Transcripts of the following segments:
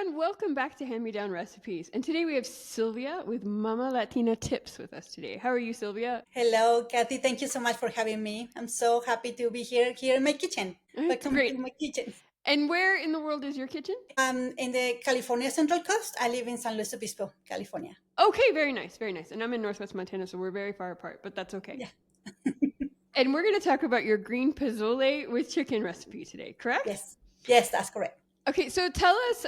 everyone. Welcome back to Hand Me Down Recipes. And today we have Silvia with Mama Latina Tips with us today. How are you, Silvia? Hello, Kathy. Thank you so much for having me. I'm so happy to be here in my kitchen. It's Welcome to great. my kitchen. And where in the world is your kitchen? In the California Central Coast. I live in San Luis Obispo, California. Okay, very nice, very nice. And I'm in Northwest Montana, so we're very far apart, but that's okay. Yeah. And we're going to talk about your green pozole with chicken recipe today, correct? Yes, that's correct. Okay, so tell us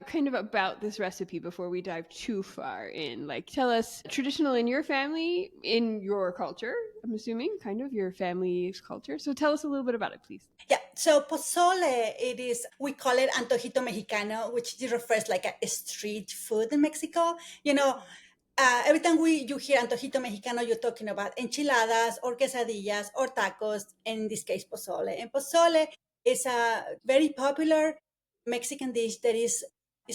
kind of about this recipe before we dive too far in. Like, tell us traditional in your family, in your culture, I'm assuming, kind of your family's culture. So tell us a little bit about it, please. Yeah. So pozole, we call it antojito mexicano, which refers like a street food in Mexico. Every time you hear antojito mexicano, you're talking about enchiladas or quesadillas or tacos, and in this case, pozole. And pozole is a very popular Mexican dish that is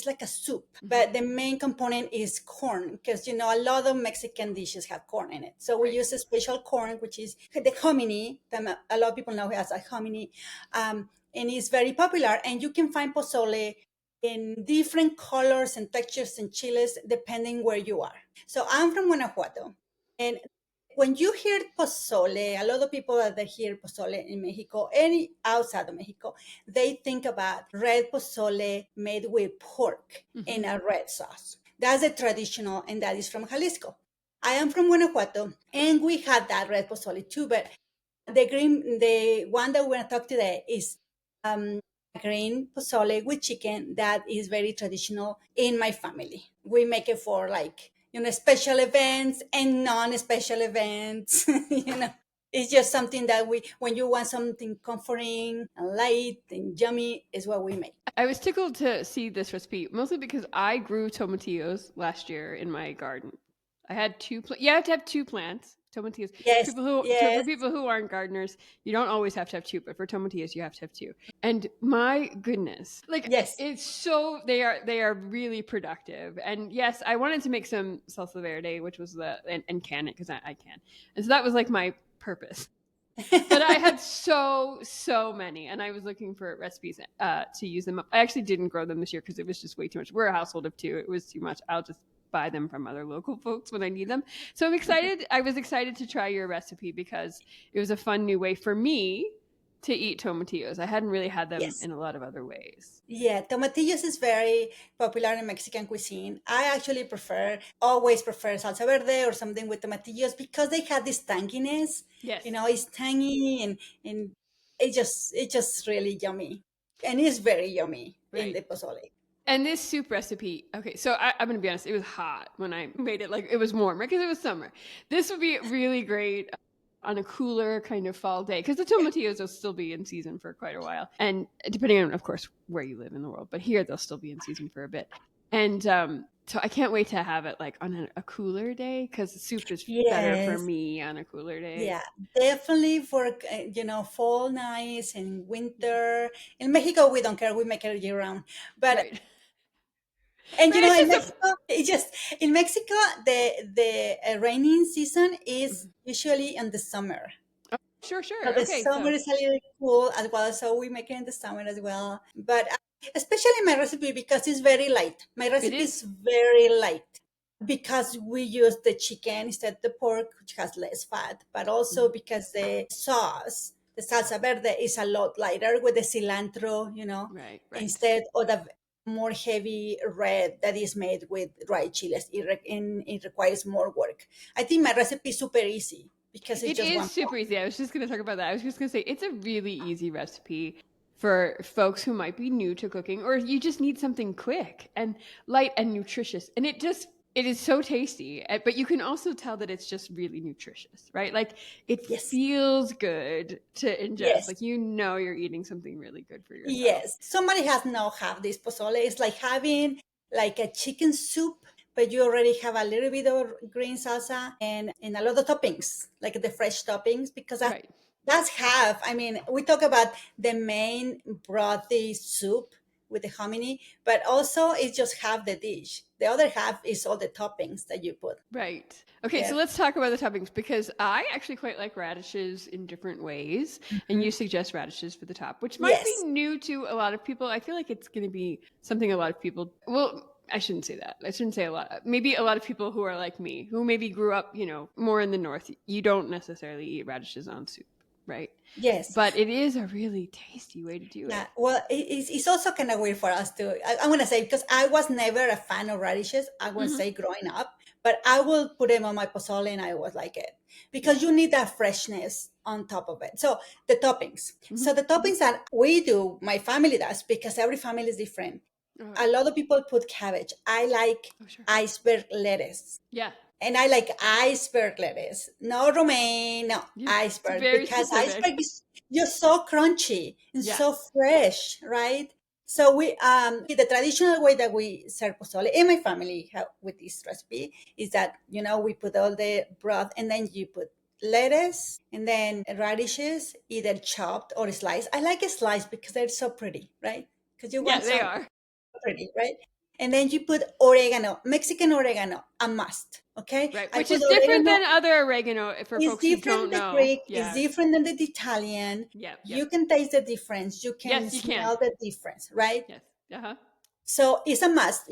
like a soup, but the main component is corn because a lot of Mexican dishes have corn in it. So we Right. use a special corn, which is the hominy. That a lot of people know it as a hominy, and it's very popular. And you can find pozole in different colors and textures and chiles depending where you are. So I'm from Guanajuato, and when you hear pozole, a lot of people that hear pozole in Mexico, any outside of Mexico, they think about red pozole made with pork in a red sauce. That's the traditional, and that is from Jalisco. I am from Guanajuato, and we had that red pozole too, but the one that we're going to talk today is green pozole with chicken that is very traditional in my family. We make it for special events and non-special events. It's just something that when you want something comforting and light and yummy, is what we make. I was tickled to see this recipe, mostly because I grew tomatillos last year in my garden. I had two. You have to have two plants, tomatillos. Yes, People who for yes, people who aren't gardeners, you don't always have to have two, but for tomatillos, you have to have two. And my goodness, like yes. it's so they are really productive. And yes, I wanted to make some salsa verde, which was and can it because I can, and so that was like my purpose. But I had so many, and I was looking for recipes to use them. I actually didn't grow them this year because it was just way too much. We're a household of two; it was too much. I'll just buy them from other local folks when I need them. So I'm excited. I was excited to try your recipe because it was a fun new way for me to eat tomatillos. I hadn't really had them Yes. in a lot of other ways. Yeah, tomatillos is very popular in Mexican cuisine. I actually always prefer salsa verde or something with tomatillos because they have this tanginess. Yes, It's tangy and it's just really yummy. And it's very yummy in right. the pozole. And this soup recipe, okay, so I'm going to be honest, it was hot when I made it. Like, it was warm, right? Because it was summer. This would be really great on a cooler kind of fall day because the Yeah. tomatillos will still be in season for quite a while. And depending on, of course, where you live in the world, but here they'll still be in season for a bit. And so I can't wait to have it like on a cooler day because soup is better for Yes. me on a cooler day. Yeah, definitely for fall nights and winter. In Mexico, we don't care. We make it year round. But Right. And Right. It's in just Mexico, the raining season is usually in the summer. sure, So sure. the Okay. summer So, is a little cool as well, so we make it in the summer as well. But especially my recipe because it's very light. My it recipe is is. very light because we use the chicken instead of the pork, which has less fat, but also Mhm. because the sauce, the salsa verde, is a lot lighter with the cilantro, Right, right. instead of the more heavy red that is made with dried chiles. It requires more work. I think my recipe is super easy because it's It just is one pot. super easy. I was just going to talk about that. I was just going to say it's a really easy recipe for folks who might be new to cooking or you just need something quick and light and nutritious. And it is so tasty, but you can also tell that it's just really nutritious, right? Like it Yes. feels good to ingest. Yes. Like you're eating something really good for yourself. Yes. Somebody has now have this pozole. It's like having like a chicken soup, but you already have a little bit of green salsa and a lot of toppings, like the fresh toppings, because Right. that's half. I mean, we talk about the main brothy soup, with the hominy, but also it's just half the dish. The other half is all the toppings that you put. Right. Okay, Yeah. so let's talk about the toppings because I actually quite like radishes in different ways. And you suggest radishes for the top, which might be Yes. new to a lot of people. I feel like it's going to be something a lot of people, well, I shouldn't say that. I shouldn't say a lot. Maybe a lot of people who are like me, who maybe grew up, more in the north, you don't necessarily eat radishes on soup, right? Yes. But it is a really tasty way to do Yeah, it. well, it's also kind of weird for us to. I want to say because I was never a fan of radishes. I wouldn't Mm-hmm. say growing up, but I will put them on my pozole, and I was like it because Yeah. you need that freshness on top of it. So the toppings. Mm-hmm. So the toppings that we do, my family does, because every family is different. Oh, A lot of people put cabbage. I like oh, sure. iceberg lettuce. Yeah. And I like iceberg lettuce, no romaine, no It's iceberg, very because specific. iceberg is just so crunchy and Yeah. so fresh, right? So we the traditional way that we serve pozole in my family with this recipe is that we put all the broth and then you put lettuce and then radishes, either chopped or sliced. I like a slice because they're so pretty, right? Because you Yeah, want they some are. pretty, right? And then you put oregano, Mexican oregano, a must. Okay, Right, I which put is different oregano. than other oregano for It's folks who different don't than the know. Greek. It's Yeah. different than the Italian. Yep. Yep. You can taste the difference. You can Yes, you can. smell the difference, right? Yes. Uh-huh. So it's a must.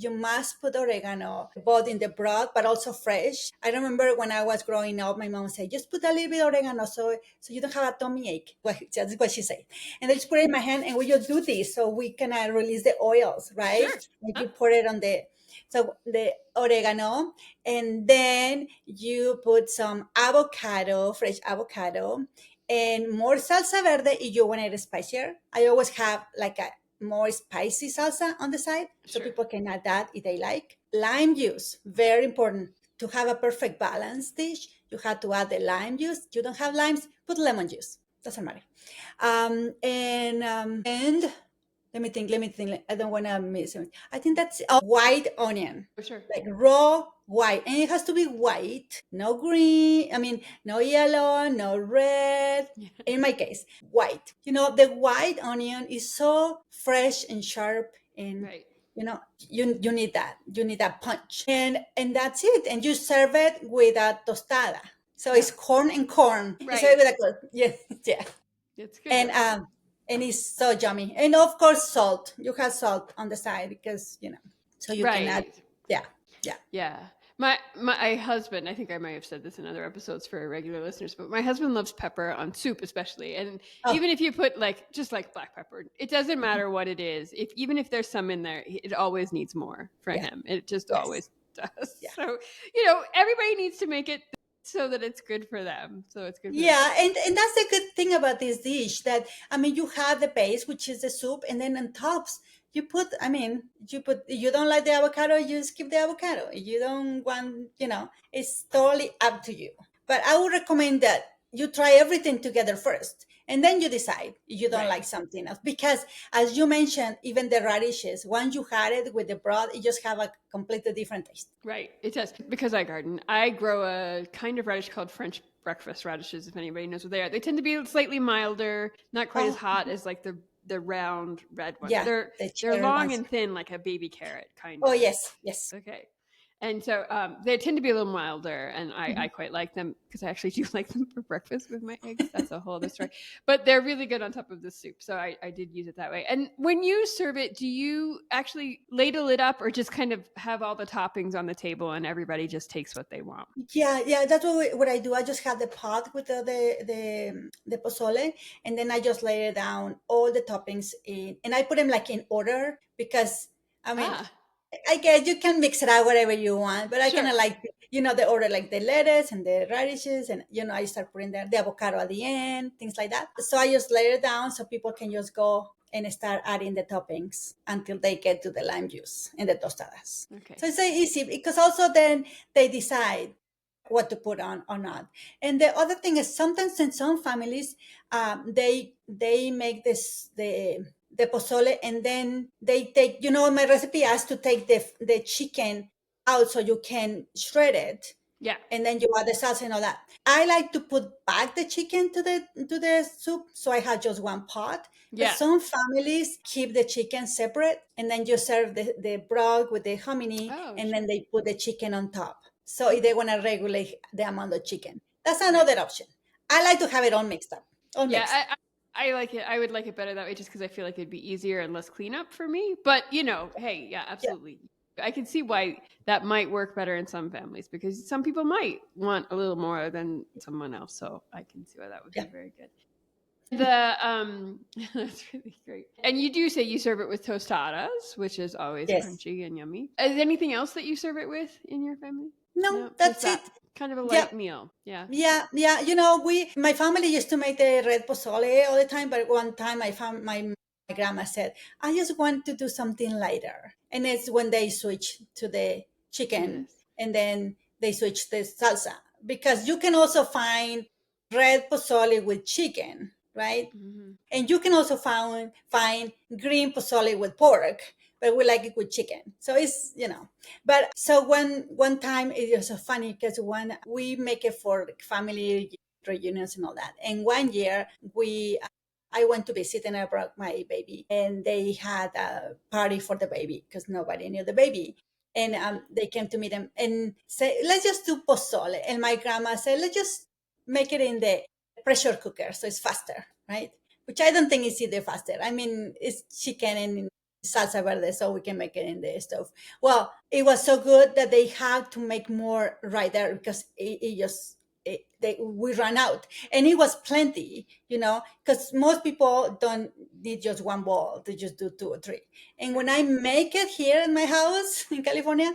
You must put oregano both in the broth but also fresh. I remember when I was growing up, my mom said, just put a little bit of oregano so you don't have a tummy ache. That's what she said. And I just put it in my hand and we just do this so we can release the oils, right? Sure. Like Huh? you pour it on the oregano, and then you put some avocado, fresh avocado, and more salsa verde if you want it spicier. I always have like a more spicy salsa on the side so Sure. people can add that if they like. Lime juice, very important. To have a perfect balanced dish, you have to add the lime juice. You don't have limes, put lemon juice. Doesn't matter. And let me think. I don't want to miss it. I think that's white onion, Oh, sure. like raw white. And it has to be white, no green. I mean, no yellow, no red. Yeah. In my case, white. The white onion is so fresh and sharp, and Right. you need that. You need that punch. And that's it. And you serve it with a tostada. So Yeah. it's corn and corn. You serve Right. it with yeah, yeah. It's good And though. and it's so yummy. And of course, salt. You have salt on the side because so you can add. Right. Yeah, yeah. Yeah. My husband, I think I might have said this in other episodes for regular listeners, but my husband loves pepper on soup especially. And Oh, even if you put just like black pepper, it doesn't matter what it is. Even if there's some in there, it always needs more for yeah. him. It just Yes. always does. Yeah. So, everybody needs to make it so that it's good for them. So it's good for them. Yeah, and that's the good thing about this dish, that you have the base, which is the soup, and then on tops you don't like the avocado, you skip the avocado. You don't want, it's totally up to you. But I would recommend that you try everything together first, and then you decide if you don't Right. like something else. Because as you mentioned, even the radishes, once you had it with the broth, it just have a completely different taste. Right. It does. Because I garden, I grow a kind of radish called French breakfast radishes, if anybody knows what they are. They tend to be slightly milder, not quite as Oh, hot as like the round red ones. yeah, the They're cherry long ones. and thin like a baby carrot kind Oh, of. yes, yes. Okay. And so they tend to be a little milder, and Mhm. I quite like them because I actually do like them for breakfast with my eggs. That's a whole other story. But they're really good on top of the soup. So I did use it that way. And when you serve it, do you actually ladle it up or just kind of have all the toppings on the table and everybody just takes what they want? Yeah, that's what I do. I just have the pot with the pozole, and then I just lay it down all the toppings in, and I put them like in order because I mean, Ah, I guess you can mix it out whatever you want, but I kind sure. of like the order, like the lettuce and the radishes, and I start putting the avocado at the end, things like that. So I just lay it down so people can just go and start adding the toppings until they get to the lime juice and the tostadas. Okay. So it's very easy because also then they decide what to put on or not. And the other thing is sometimes in some families, they make the pozole, and then they take, my recipe asks to take the chicken out so you can shred it. Yeah. And then you add the salsa and all that. I like to put back the chicken to the soup, so I have just one pot. But Yeah. some families keep the chicken separate, and then you serve the broth with the hominy, Oh, and sure. then they put the chicken on top. So if they want to regulate the amount of chicken, that's Right. another option. I like to have it all mixed up, all Yeah, mixed. I like it. I would like it better that way just because I feel like it'd be easier and less cleanup for me. But, hey, yeah, Yeah, absolutely. I can see why that might work better in some families because some people might want a little more than someone else. So I can see why that would yeah, be very good. That's really great. And you do say you serve it with tostadas, which is always yes. crunchy and yummy. Is there anything else that you serve it with in your family? No, No, just that's it. that kind of a Yeah, light meal. Yeah. yeah, yeah. My family used to make the red pozole all the time, but one time I found my grandma said, I just want to do something lighter. And it's when they switch to the To chicken, this. and then they switch the salsa. Because you can also find red pozole with chicken, right? Hmm. And you can also find green pozole with pork, but we like it with chicken. So it's. But so one time it was so funny because when we make it for like family reunions and all that. And one year I went to visit and I brought my baby, and they had a party for the baby because nobody knew the baby. And they came to meet them and say, let's just do pozole. And my grandma said, let's just make it in the pressure cooker so it's faster, right? Which I don't think is either faster. I mean, it's chicken and salsa verde, so we can make it in the stove. Well, it was so good that they had to make more right there because we ran out, and it was plenty, because most people don't need just one bowl; they just do two or three. And when I make it here in my house in California,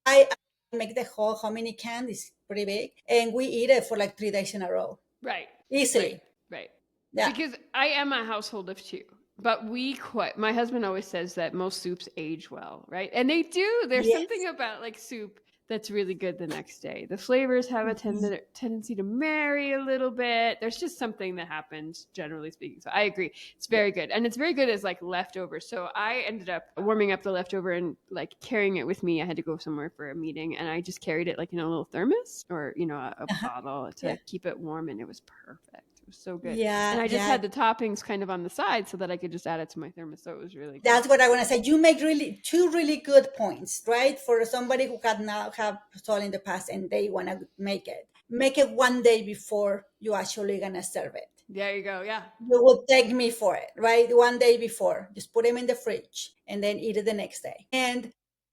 I make the whole hominy can. It's pretty big, and we eat it for like 3 days in a row, Right. Right. easily. Right. Yeah. Because I am a household of two, but my husband always says that most soups age well, right? And they do. There's something Yes. about like soup that's really good the next day. The flavors have a Mhm. tendency to marry a little bit. There's just something that happens, generally speaking. So I agree. It's Yeah. very good. And it's very good as like leftovers. So I ended up warming up the leftover and like carrying it with me. I had to go somewhere for a meeting and I just carried it like in a little thermos or, a Uh-huh. bottle Yeah. to keep it warm. And it was perfect. It was so good. And Yeah. I just Yeah. had the toppings kind of on the side so that I could just add it to my thermos. So it was really good. That's what I want to say. You make really two really good points, right? For somebody who had not have sold in the past and they want to make it. Make it one day before you actually gonna serve it. There you go. Yeah. You will thank me for it, right? One day before. Just put them in the fridge and then eat it the next day. And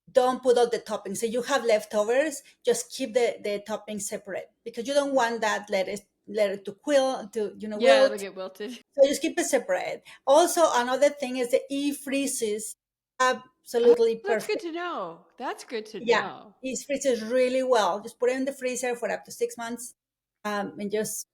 don't put all the toppings. So you have leftovers, just keep the toppings separate because you don't want that lettuce to quill to Yeah, it'll wilt. get wilted. So just keep it separate. Also, another thing is the freezes Oh, absolutely that's good perfect. to know. That's good to Yeah, know. it freezes really well. Just put it in the freezer for up to 6 months, and just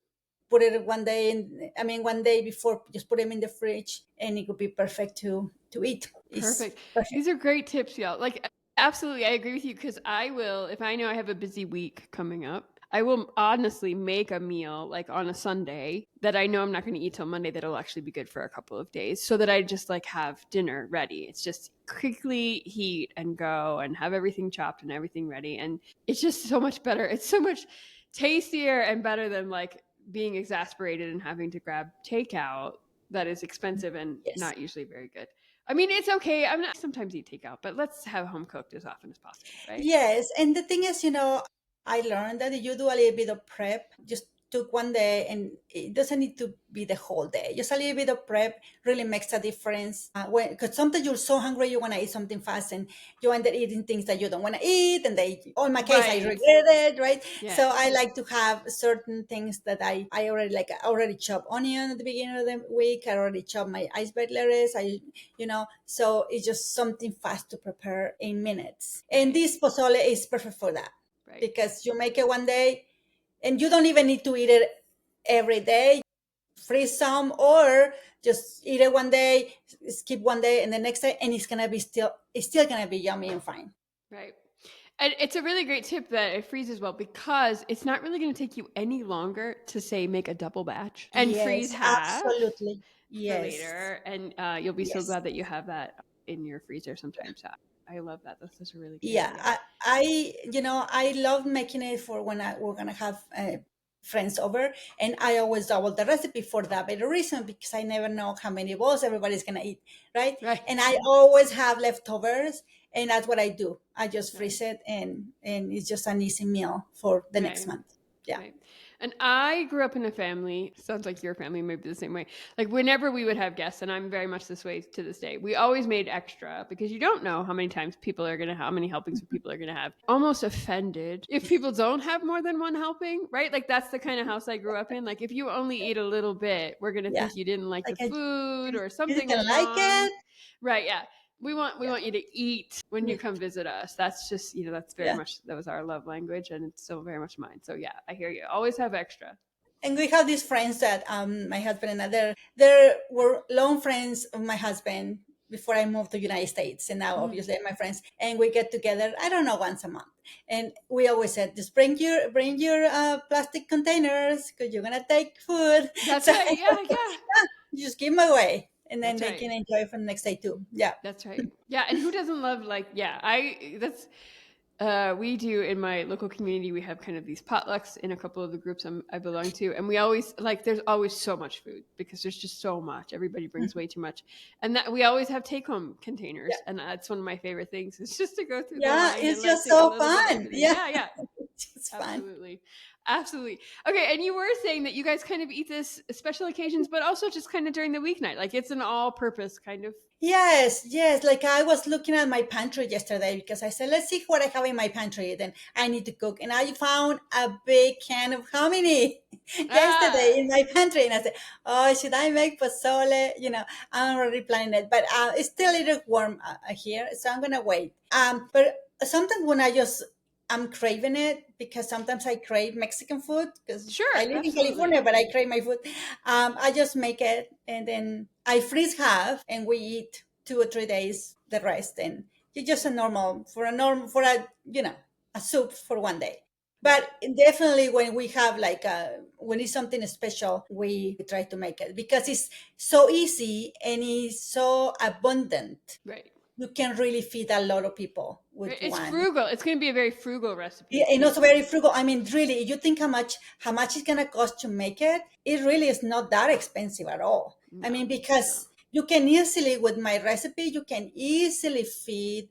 put it one day in. I mean, one day before, just put them in the fridge, and it could be perfect to eat. It's Perfect. perfect. These are great tips, y'all. Like, absolutely, I agree with you because I will, if I know I have a busy week coming up, I will honestly make a meal like on a Sunday that I know I'm not going to eat till Monday that'll actually be good for a couple of days so that I just like have dinner ready. It's just quickly heat and go and have everything chopped and everything ready. And it's just so much better. It's so much tastier and better than like being exasperated and having to grab takeout that is expensive and Yes. not usually very good. I mean, it's okay. I'm not sometimes eat takeout, but let's have home cooked as often as possible, right? Yes, and the thing is, I learned that you do a little bit of prep. Just took one day, and it doesn't need to be the whole day. Just a little bit of prep really makes a difference. Because sometimes you're so hungry, you want to eat something fast, and you end up eating things that you don't want to eat. And on my case, I Right. regret it, right? Yeah. So I like to have certain things that I already like. I already chop onion at the beginning of the week. I already chop my iceberg lettuce. So it's just something fast to prepare in minutes. And Right. this pozole is perfect for that Right. because you make it one day and you don't even need to eat it every day. Freeze some or just eat it one day, skip one day and the next day, and it's still gonna be yummy and fine. Right. And it's a really great tip that it freezes well because it's not really going to take you any longer to say make a double batch and freeze Yes, half absolutely. for Yes. later, and you'll be so Yes. glad that you have that in your freezer sometimes. I love that. That's such a really good Yeah, idea. I love making it for when we're gonna have friends over, and I always double the recipe for that very reason, because I never know how many bowls everybody's gonna eat, right? Right. And I always have leftovers, and that's what I do. I just Right. freeze it, and it's just an easy meal for the next Right. month. Yeah. Right. And I grew up in a family, sounds like your family may be the same way. Like whenever we would have guests, and I'm very much this way to this day, we always made extra because you don't know how many times people are going to, how many helpings people are going to have. Almost offended if people don't have more than one helping, right? Like that's the kind of house I grew up in. Like if you only eat a little bit, we're going to Yeah. think you didn't like the Like food or you something didn't was like wrong. it. Right. Yeah. We Yeah. want you to eat when you come visit us. That's just, that's very Yeah. much, that was our love language, and it's still very much mine. So yeah, I hear you. Always have extra. And we have these friends that my husband and I, they were long friends of my husband before I moved to the United States, and now Mhm. obviously they're my friends. And we get together, I don't know, once a month, and we always said, just bring your plastic containers because you're gonna take food. That's So right. Yeah, yeah. you just give them away, and then That's they right. can enjoy it for the next day too. Yeah. That's right. Yeah, and who doesn't love, like, yeah, I that's we do in my local community. We have kind of these potlucks in a couple of the groups I belong to, and we always like. There's always so much food because there's just so much. Everybody brings way too much, and that we always have take-home Yeah. containers, and that's one of my favorite things. It's just to go through the Yeah, line and it's like just take a so little bit of fun. everything. Yeah. Yeah, yeah, It's fun. absolutely, absolutely. Okay, and you were saying that you guys kind of eat this special occasions, but also just kind of during the weeknight. Like it's an all-purpose kind of. Yes, yes. Like I was looking at my pantry yesterday because I said, let's see what I have in my pantry. Then I need to cook. And I found a big can of hominy yesterday Ah, in my pantry. And I said, oh, should I make pozole? I'm already planning it. But it's still a little warm here. So I'm going to wait. But sometimes when I'm craving it because sometimes I crave Mexican food because I sure, live in absolutely. California, but I crave my food. I just make it and then I freeze half and we eat 2 or 3 days the rest. And it's just a soup for one day. But Right. definitely when we have when it's something special, we try to make it because it's so easy and it's so abundant. Right. You can really feed a lot of people with Right. It's one. frugal. It's going to be a very frugal recipe Yeah, and too. also very frugal. I mean, really, you think how much it's gonna cost to make it? It really is not that expensive at all. I No, mean, no. because you can easily, with my recipe, you can easily feed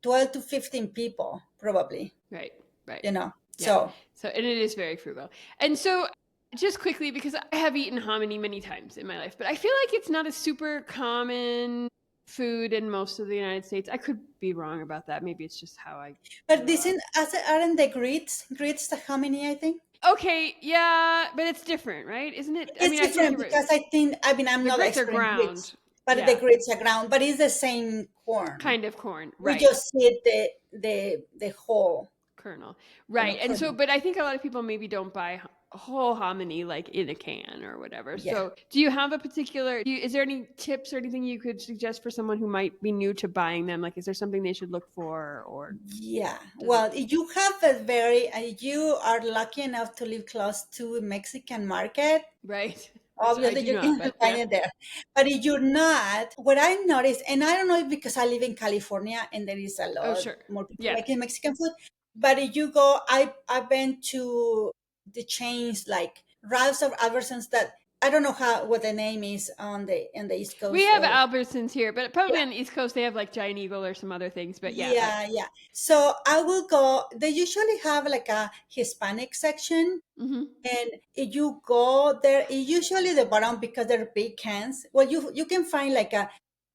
12 to 15 people, probably. Right. Right. You know, Yeah. so So, and it is very frugal. And so, just quickly, because I have eaten hominy many times in my life, but I feel like it's not a super common food in most of the United States. I could be wrong about that. Maybe it's just how I but grew this up. aren't the grits the hominy, I think. Okay. Yeah. But it's different, right? Isn't it? I It's mean, I think different you're right. because I mean, I'm The not grits are expert in grits, ground. but the Yeah. grits are ground, but it's the same corn. Kind of corn. We Right. just see the whole, Kernel. Right. And so, kernel. but I think a lot of people maybe don't buy whole hominy like in a can or whatever. Yeah. So, do you have a particular, is there any tips or anything you could suggest for someone who might be new to buying them? Like, is there something they should look for, or Yeah. does it? Well, you have you are lucky enough to live close to a Mexican market. Right. Which I Obviously, do you not, can but find yeah. it there. But if you're not, what I noticed, and I don't know if because I live in California and there is a Oh, lot sure. more people Yeah. liking Mexican food. But if you go, I've been to the chains like Ralph's or Albertsons that I don't know what the name is on the East We Coast have or Albertsons here, but probably yeah. on the East Coast they have like Giant Eagle or some other things. But yeah, Yeah, yeah. So I will go. They usually have like a Hispanic section, hmm and if you go there, usually the bottom because they're big cans. Well, you can find like a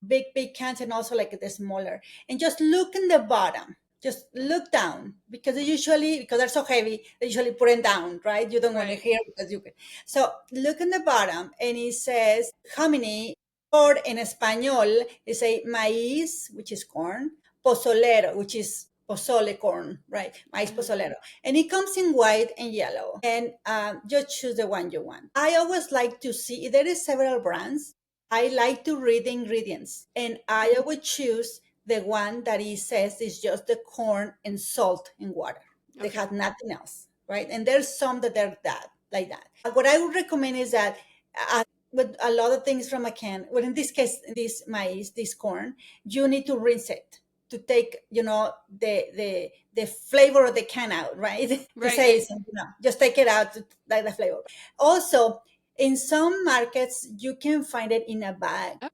big cans and also like the smaller. And just look in the bottom. Just look down because because they're so heavy, they usually put it down, right? You don't want to right. hear because you can. So look in the bottom and it says hominy, or in español, it say maíz, which is corn, pozolero, which is pozole corn, right? Maíz pozolero. And it comes in white and yellow. And just choose the one you want. I always like to see, there is several brands. I like to read the ingredients. And I would choose the one that it says is just the corn and salt and water. They Okay. have nothing else, right? And there's some that are like that. What I would recommend is that with a lot of things from a can, well, in this case, this maize, this corn, you need to rinse it. to take, the flavor of the can out, right? To Right, say, right. so, just take it out, like the flavor. Also, in some markets, you can find it in a bag. Oh,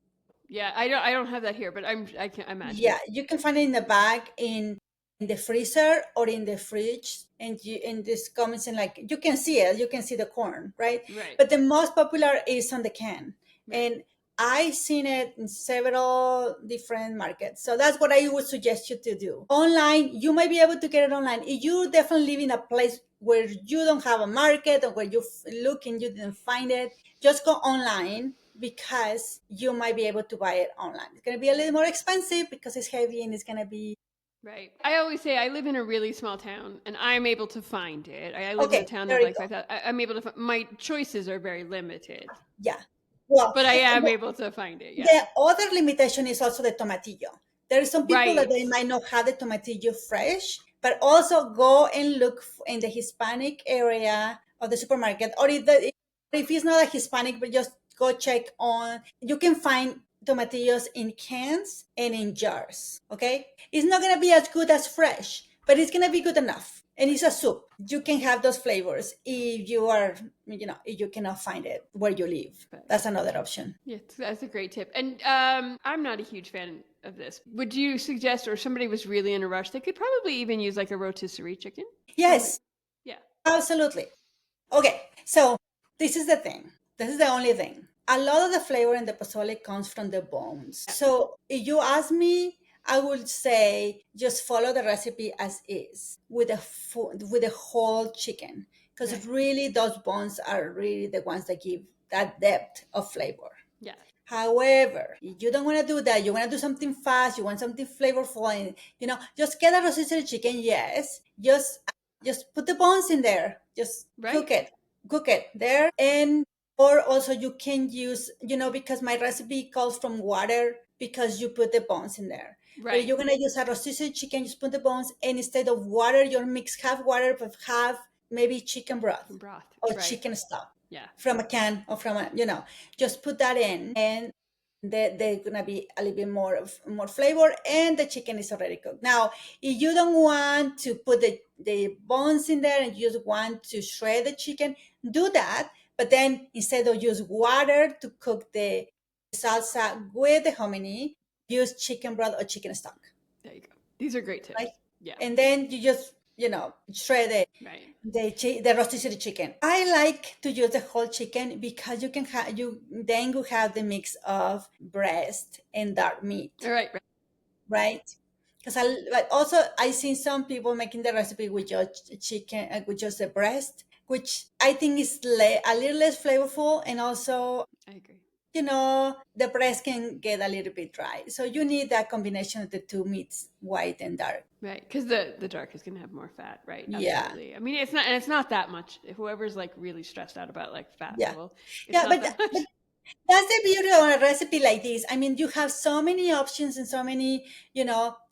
yeah, I don't have that here, but I can imagine. Yeah, you can find it in the bag, in the freezer or in the fridge, and this comes in, like, you can see it, you can see the corn, right? Right, But the most popular is on the can, right, and I seen it in several different markets. So that's what I would suggest you to do. Online, you might be able to get it online. If you definitely live in a place where you don't have a market, or where you look and you didn't find it, just go online, because you might be able to buy it online. It's going to be a little more expensive because it's heavy, and it's going to be right. I always say I live in a really small town, and I'm able to find it. I live in a okay. town There of you like go. 5,000. I'm able to. My choices are very limited, Yeah. Well, but I am able to find it. Yeah. the other limitation is also the tomatillo. There are some people that Right. they might not have the tomatillo fresh, but also go and look in the Hispanic area of the supermarket, or if it's not a Hispanic, but just go check on. You can find tomatillos in cans and in jars. Okay, it's not gonna be as good as fresh, but it's gonna be good enough. And it's a soup. You can have those flavors if you are, if you cannot find it where you live. But That's another option. yeah, that's a great tip. And I'm not a huge fan of this. Would you suggest, or if somebody was really in a rush, they could probably even use like a rotisserie chicken? Yes, Yeah. absolutely. Okay, so this is the thing. This is the only thing. A lot of the flavor in the pozole comes from the bones. So if you ask me, I would say just follow the recipe as is with with the whole chicken, because Right. really those bones are really the ones that give that depth of flavor. Yeah. However, if you don't want to do that, you want to do something fast, you want something flavorful, and just get a rotisserie chicken. Yes, just put the bones in there, just Right. cook it there. And or also you can use, because my recipe calls from water, because you put the bones in there. But if Right. you're gonna use a rotisserie chicken, just put the bones, and instead of water, you mix half water but half maybe chicken broth From broth. or Right. chicken stock Yeah. from a can, or from just put that in, and they're gonna be a little bit more flavor, and the chicken is already cooked. Now, if you don't want to put the bones in there, and you just want to shred the chicken, do that. But then, instead of use water to cook the salsa with the hominy, use chicken broth or chicken stock, There you go. These are great right? tips. Yeah. And then you just shred it, Right. the rotisserie chicken. I like to use the whole chicken, because you have the mix of breast and dark meat, All right. Right. right? But also I seen some people making the recipe with just chicken, with just the breast, which I think is a little less flavorful, and also I agree. the breast can get a little bit dry. So you need that combination of the two meats, white and dark. Right. Because the dark is going to have more fat. Right. Yeah, Absolutely. I mean, it's not that much. Whoever's like really stressed out about like fat yeah, level, it's yeah. not But that but much. that's the beauty of a recipe like this. I mean, you have so many options and so many,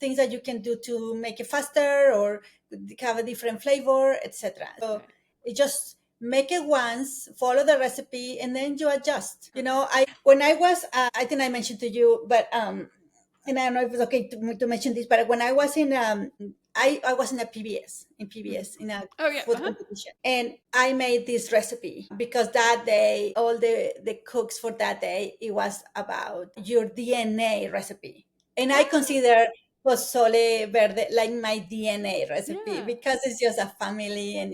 things that you can do to make it faster, or have a different flavor, etc. So Right. it just make it once, follow the recipe, and then you adjust. Okay. When I was, I think I mentioned to you, but and I don't know if it's okay to mention this, but when I was in I was in a Mhm. in a Oh yeah. food Uh-huh. competition, and I made this recipe because that day, all the cooks for that day, it was about your DNA recipe, and I Ah, consider pozole verde like my DNA recipe, yeah. because it's just a family, and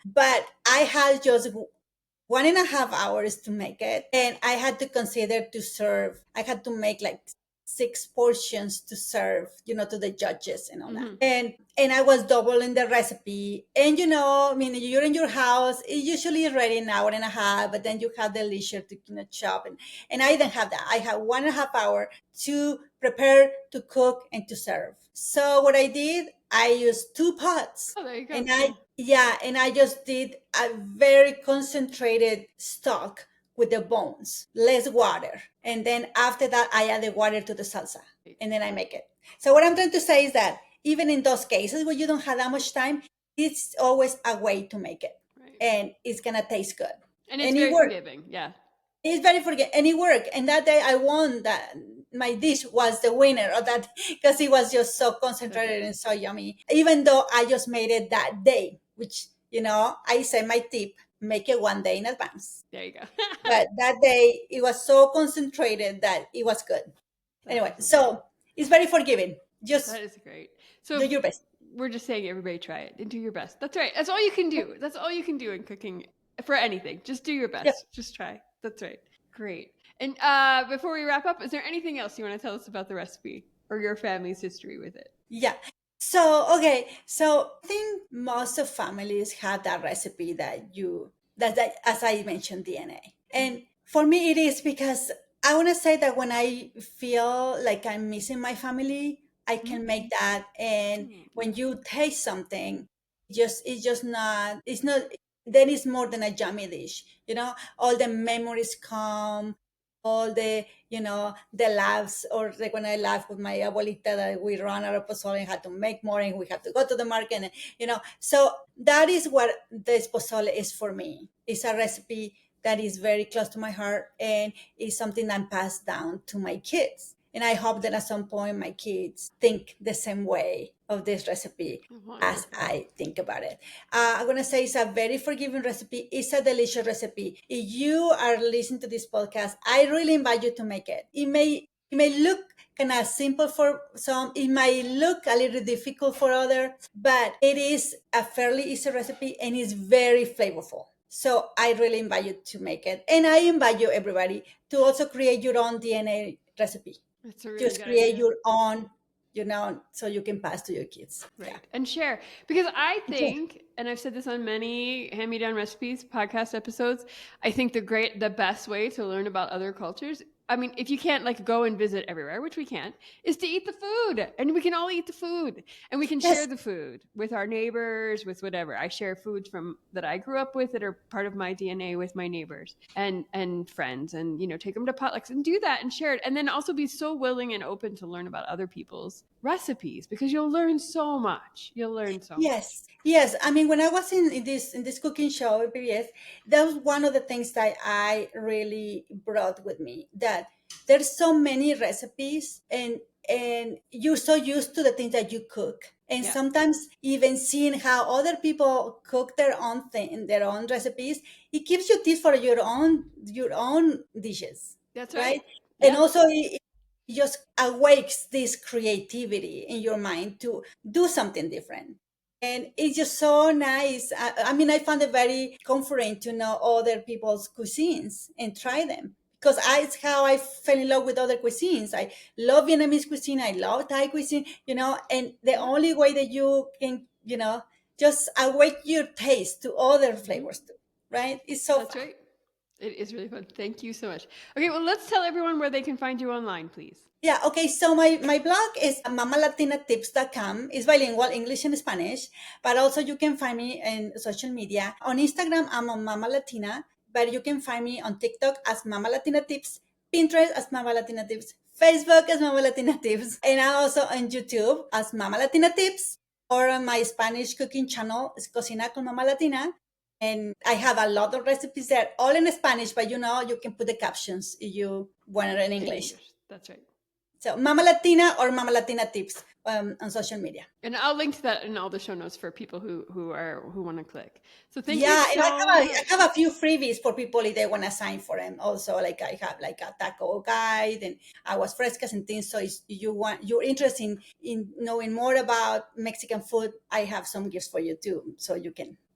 But I had just 1.5 hours to make it, and I had to consider to serve. I had to make like 6 portions to serve, to the judges and all that. Hmm. And I was doubling the recipe. And I mean, you're in your house, it usually ready in an hour and a half, but then you have the leisure to chop, and I didn't have that. I had 1.5 hour to prepare, to cook, and to serve. So what I did, I used 2 pots, Oh, there you go. and I Yeah. yeah, and I just did a very concentrated stock with the bones, less water. And then after that, I add the water to the salsa, Right. and then I make it. So what I'm trying to say is that even in those cases where you don't have that much time, it's always a way to make it, Right. and it's gonna taste good. And it's And it very worked. forgiving. Yeah. It's very forget, and it worked. And that day I won that my dish was the winner of that because it was just so concentrated and so yummy. Even though I just made it that day, which I say my tip: make it one day in advance. There you go. But that day it was so concentrated that it was good. Anyway, Awesome. so it's very forgiving. Just That is great. do So your best. we're just saying everybody try it and do your best. That's right. That's all you can do. That's all you can do in cooking for anything. Just do your Yep. best. Just try. That's right. Great. And before we wrap up, is there anything else you want to tell us about the recipe or your family's history with it? Yeah. So, okay. So I think most of families have that recipe that as I mentioned, DNA. And for me, it is because I want to say that when I feel like I'm missing my family, I can make that. And when you taste something, it's not, then it's more than a yummy dish. All the memories come, all the laughs, or like when I laugh with my abuelita that we run out of pozole and had to make more and we have to go to the market, and so that is what this pozole is for me. It's a recipe that is very close to my heart and is something that passed down to my kids. And I hope that at some point my kids think the same way of this recipe as Wonderful. I think about it. I'm going to say it's a very forgiving recipe. It's a delicious recipe. If you are listening to this podcast, I really invite you to make it. It may look kind of simple for some. It might look a little difficult for others, but it is a fairly easy recipe and it's very flavorful. So I really invite you to make it. And I invite you, everybody, to also create your own DNA recipe. That's a really Just good create idea. your own, so you can pass to your kids. Right. Yeah. And share. Because I Okay. think, and I've said this on many hand me down recipes, podcast episodes, I think the best way to learn about other cultures, I mean, if you can't like go and visit everywhere, which we can't, is to eat the food. And we can all eat the food. And we can share Yes. the food with our neighbors, with whatever. I share foods from that I grew up with that are part of my DNA with my neighbors and friends, and take them to potlucks and do that and share it. And then also be so willing and open to learn about other people's recipes, because you'll learn so much. You'll learn so much. Yes. I mean, when I was in this cooking show at PBS, that was one of the things that I really brought with me. That there's so many recipes, and you're so used to the things that you cook, and Yeah. sometimes even seeing how other people cook their own thing, their own recipes, it gives you tips for your own dishes, That's right. right? And Yeah. also it just awakes this creativity in your mind to do something different. And it's just so nice. I mean, I found it very comforting to know other people's cuisines and try them, because it's how I fell in love with other cuisines. I love Vietnamese cuisine, I love Thai cuisine, and the Yeah. only way that you can, just awake your taste to other Mhm. flavors too, right? It's so That's fun. right. It is really fun. Thank you so much. Okay, well, let's tell everyone where they can find you online, please. Yeah, okay. So my blog is mamalatinatips.com. It's bilingual, English and Spanish, but also you can find me in social media. On Instagram, I'm on Mama Latina, but you can find me on TikTok as Mama Latina Tips, Pinterest as Mama Latina Tips, Facebook as Mama Latina Tips, and I'm also on YouTube as Mama Latina Tips, or on my Spanish cooking channel, is Cocina con Mama Latina. And I have a lot of recipes there, all in Spanish, but you can put the captions if you want it in In English. English. That's right. So Mama Latina or Mama Latina Tips on social media. And I'll link to that in all the show notes for people who want to click. So thank you Yeah, and so I much. have a few freebies for people if they want to sign for them. Also, like I have like a taco guide and aguas frescas and things. So if you're interested in knowing more about Mexican food, I have some gifts for you too. So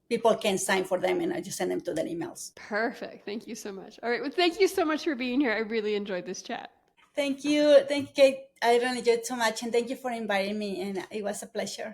people can sign for them and I just send them to their emails. Perfect. Thank you so much. All right. Well, thank you so much for being here. I really enjoyed this chat. Thank you, Kate. I really enjoyed so much, and thank you for inviting me, and it was a pleasure.